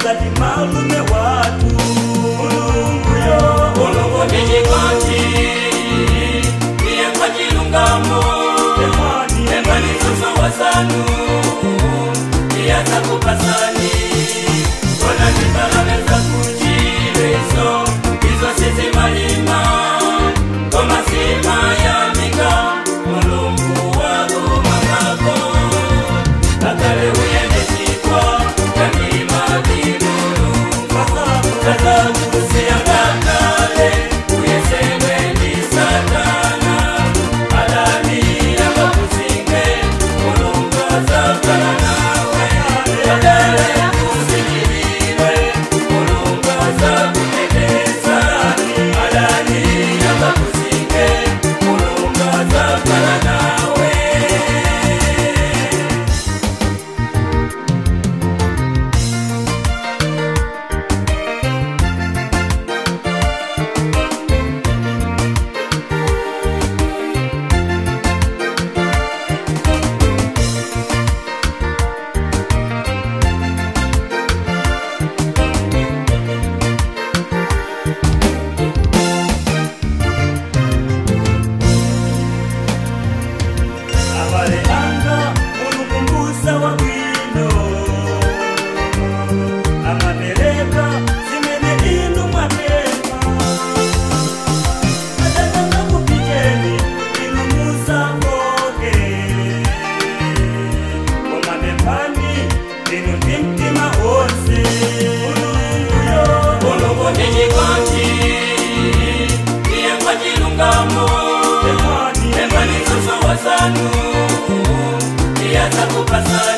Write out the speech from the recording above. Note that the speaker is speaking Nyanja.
ngati malume watu. Mulungu ndichikonti iye kwa chilungamo emani soso wasanu iya zakupasani kona ndimbalame zakuchileso izo sizimalima koma sima ya mika mulungu wakumangako kakale uyendesikwa kamilima dimulungu kaza kusiyangakale uyesemwe ndi satana adani yakakusinge mulungu azakala nawe kakale kusililiwe mulungu azakuteteza adani yakakusinge mulungu azakala nawe. Abale anga unukumbusa wa bwino amabereka zimene inu mwapema atatanga kupikeni inu musafoke komapempani inu ndimtima onse. Mulungu ndichikonti iye kwa chilungamo emani soso wasanu iya zakupasani